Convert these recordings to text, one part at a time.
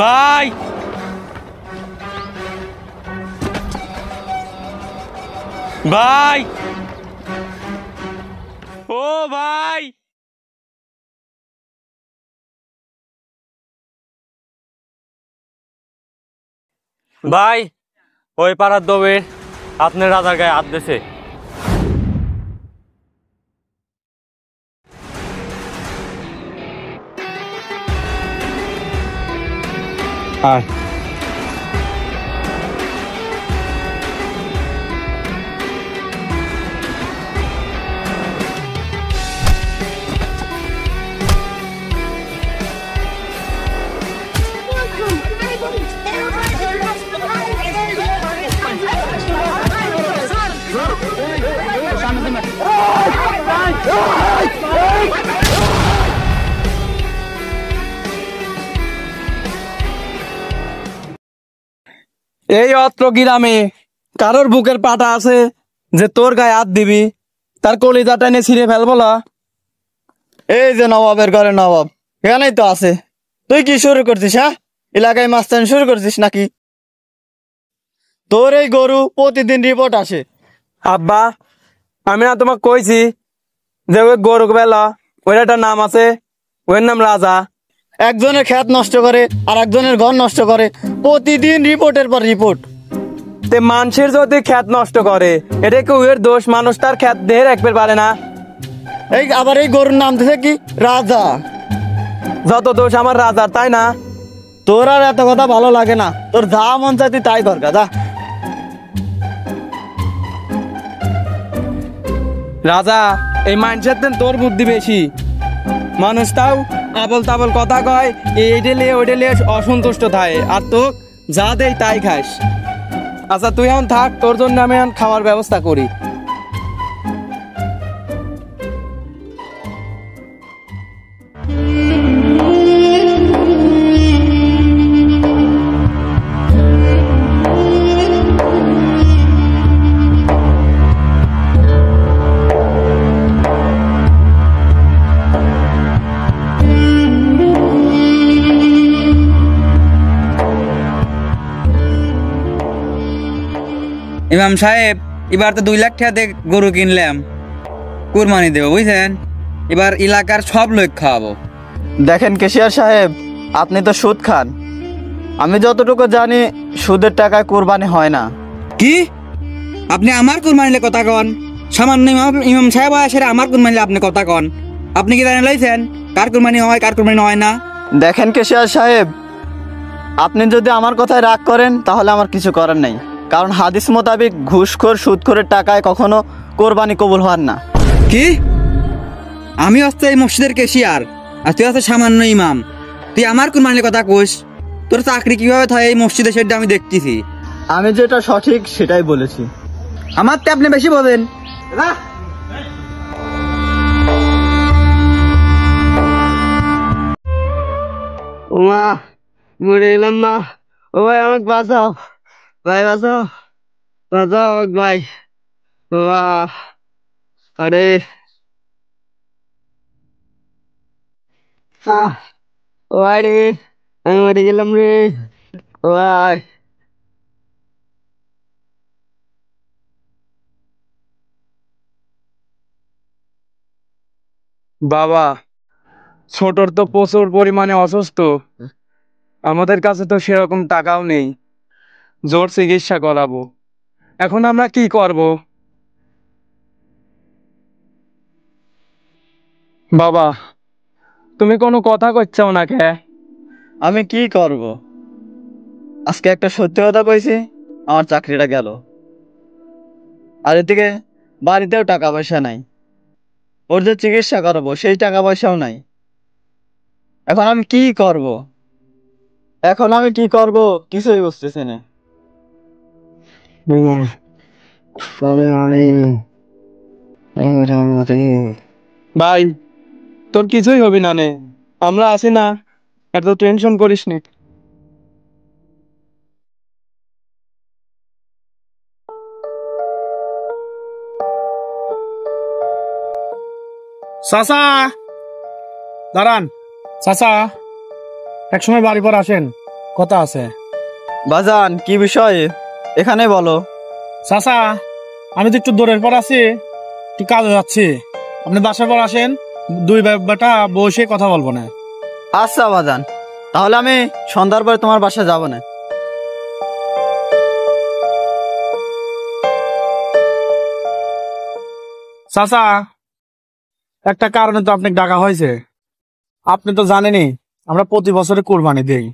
ভাই ভাই ও ভাই ভাই ওই পাড়ার দবে আপনার রাজার গায়ে হাত দিয়েছে। আয় এই অত্র গ্রামে কারোর বুকের পাটা আছে যে তোর গায়ে হাত দিবি, তার কলিজা টেনে ছিঁড়ে ফেলবো না? এই যে নবাবের ঘরে নবাব এখানেই তো আছে। তুই কি শুরু করছিস? হ্যাঁ, এলাকায় মাস্তানি শুরু করছিস নাকি? তোর এই গরু প্রতিদিন রিপোর্ট আসে। আব্বা, আমি না তোমাকে কইছি যে ওই গরু বেলা ওর একটা নাম আছে, ওর নাম রাজা। একজনের ক্ষেত নষ্ট করে আর একজনের ঘর নষ্ট করে, প্রতিদিন রিপোর্টের পর রিপোর্ট। তে মানুষের যদি খ্যাত নষ্ট করে এটা কি ওর দোষ? মানুষ তার খ্যাত দেহে রাখতে পারে না। এই আবার এই গরুর নাম দিছে কি রাজা। যত দোষ আমার রাজার, তাই না? তোর আর এত কথা ভালো লাগে না, তোর যা মন চাই তুই তাই দরকার যা। রাজা, এই মানুষের দেন তোর বুদ্ধি বেশি। মানুষ তাও আবল তাবল কথা কয়, এইটা লিয়ে ওইটা লিয়ে অসন্তুষ্ট থাকে, আর তো যা দেই তাই খাস। আচ্ছা তুই এখন থাক, তোর জন্য আমি এখন খাওয়ার ব্যবস্থা করি। ইমাম সাহেব, এবার তো 2 লাখ টাকা দিয়ে গরু কিনলাম, কুরবানি দেবো বুঝছেন। এবার এলাকার সব লোক খাওয়াবো। দেখেন কেশিয়ার সাহেব, আপনি তো সুদ খান। আমি যতটুকু জানি সুদের টাকায় কোরবানি হয় না। কি? আপনি আমার কুরবানিলে কথা কন? সামান্য ইমাম সাহেব সেটা আমার কুরবানিলে আপনি কথা কন? আপনি কি জানেন লাইছেন কার কুরবানি হয় কার কুরবানি হয় না? দেখেন কেশিয়ার সাহেব, আপনি যদি আমার কথায় রাগ করেন তাহলে আমার কিছু করার নেই, কারণ হাদিস মোতাবেক ঘুষখোর সুদখোরের টাকায় কখনো কোরবানি কবুল হওয়ার না। কি? আমি হচ্ছে এই মসজিদের কেশিয়ার আর তুই হচ্ছে সামান্য ইমাম, তুই আমার কুরবানির কথা কোস? তোর চাকরি কিভাবে থাকে এই মসজিদে সেটা আমি দেখতেছি। আমি যেটা সঠিক সেটাই বলেছি। আমার তো আপনি বেশি বলেন। ওমা, মরে এলাম না। ও ভাই আমাকে বাঁচাও, ভাই বাঁচাও, বাঁচাও আমাকে ভাই। আরে ও ভাই রে, আমি মরে গেলাম রে। ও ভাই, বাবা ছোটর তো প্রচুর পরিমাণে অসুস্থ, আমাদের কাছে তো সেরকম টাকাও নেই জোর চিকিৎসা করাবো। এখন আমরা কি করব? বাবা তুমি কোনো কথা কইছাও না কে? আমি কি করব? আজকে একটা সত্যি কথা কইছি, আমার চাকরিটা গেল। আর এদিকে বাড়িতেও টাকা পয়সা নাই, ওর যে চিকিৎসা করাবো সেই টাকা পয়সাও নাই। এখন আমি কি করব? এখন আমি কি করব কিছুই বুঝতেছি না। ভাই তোর কিছুই হবে না নে, আমরা আছি না, এত টেনশন করিস নি। চাচা দাঁড়ান, চাচা একসময় বাড়ি পর আসেন। কথা আছে। বাজান কি বিষয় এখানে বলো। চাচা, আমি তো একটু দূরের পর আছি, একটু কাজে যাচ্ছি। আপনি বাসার পর আসেন, দুই বেটা বসে কথা বলবো না। আচ্ছা বাজান, তাহলে আমি সন্ধ্যার পরে তোমার বাসায় যাব না। চাচা, একটা কারণে তো আপনাকে ডাকা হয়েছে। আপনি তো জানেনই আমরা প্রতি বছরে কোরবানি দেই,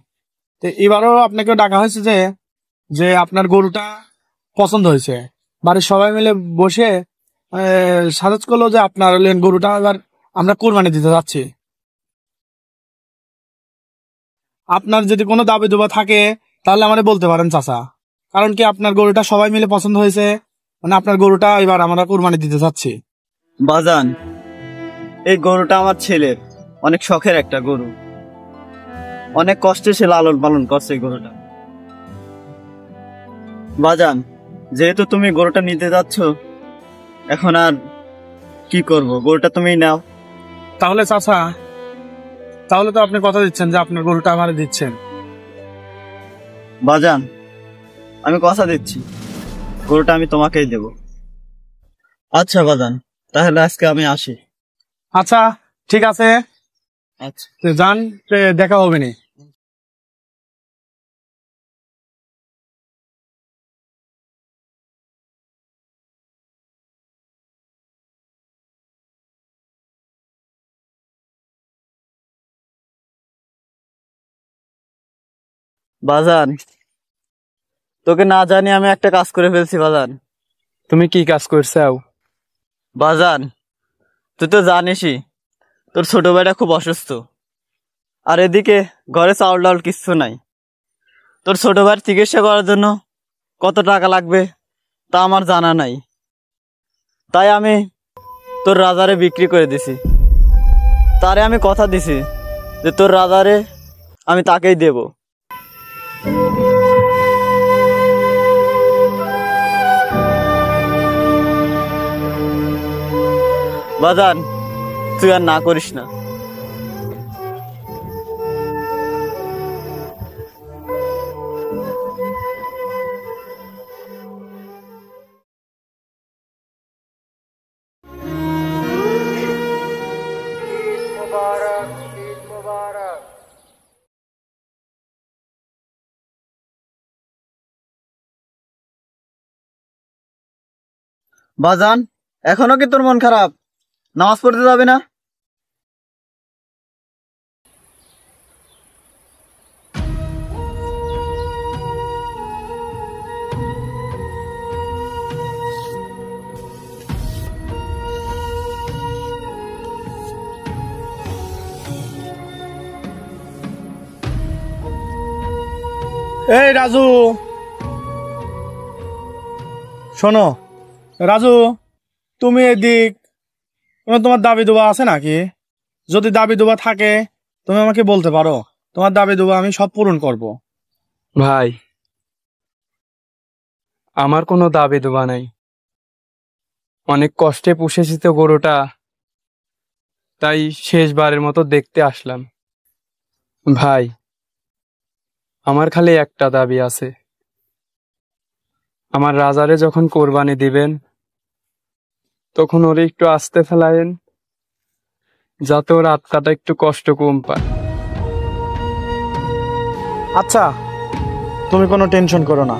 তো এবারও আপনাকে ডাকা হয়েছে যে যে আপনার গরুটা পছন্দ হয়েছে। বাড়ির সবাই মিলে বসে সাজেস্ট করলো যে আপনার গরুটা এবার আমরা কোরবানি দিতে যাচ্ছি। আপনার যদি কোনো দাবি দুবা থাকে তাহলে আমারে বলতে পারেন চাচা, কারণ কি আপনার গরুটা সবাই মিলে পছন্দ হয়েছে, মানে আপনার গরুটা এবার আমরা কোরবানি দিতে যাচ্ছি। বাজান, এই গরুটা আমার ছেলের, অনেক শখের একটা গরু, অনেক কষ্টে সে লালন পালন করছে এই গরুটা। বাজান, যেহেতু তুমি গরুটা নিতে যাচ্ছ, এখন আর কি করব, গরুটা তুমি নাও। তাহলে চাচা, তাহলে তো আপনি কথা দিচ্ছেন যে আপনার গরুটা আমারে দিচ্ছেন। বাজান, আমি কথা দিচ্ছি গরুটা আমি তোমাকেই দেব। আচ্ছা বাজান, তাহলে আজকে আমি আসি। আচ্ছা ঠিক আছে, আচ্ছা। তো যান, দেখা হবে নি। বাজান, তোকে না জানি আমি একটা কাজ করে ফেলছি বাজান। তুমি কি কাজ করছাও? বাজান, তুই তো জানিসই তোর ছোট ভাইটা খুব অসুস্থ, আর এদিকে ঘরে চাউল ডাউল কিচ্ছু নাই। তোর ছোট ভাইয়ের চিকিৎসা করার জন্য কত টাকা লাগবে তা আমার জানা নাই, তাই আমি তোর রাজারে বিক্রি করে দিছি। তারে আমি কথা দিছি যে তোর রাজারে আমি তাকেই দেব। বাজান, তুই আর না করিস না। বাজান, এখনো কি তোর মন খারাপ? নামাজ পড়তে যাবে না? এই রাজু, শোনো রাজু, তুমি এদিক, তোমার দাবি দুবা আছে নাকি? যদি দাবি দুবা থাকে তুমি আমাকে বলতে পারো, তোমার দাবি দুবা আমি সব পূরণ করব। ভাই, আমার কোনো দাবি দুবা নাই। অনেক কষ্টে পুষেছি তো গরুটা, তাই শেষবারের মতো দেখতে আসলাম। ভাই, আমার খালি একটা দাবি আছে, আমার রাজারে যখন কোরবানি দিবেন তখন ওরে একটু আস্তে ফেলায়েন, যাতে ওর আত্মাটা একটু কষ্ট কম পায়। আচ্ছা, তুমি কোনো টেনশন করো না,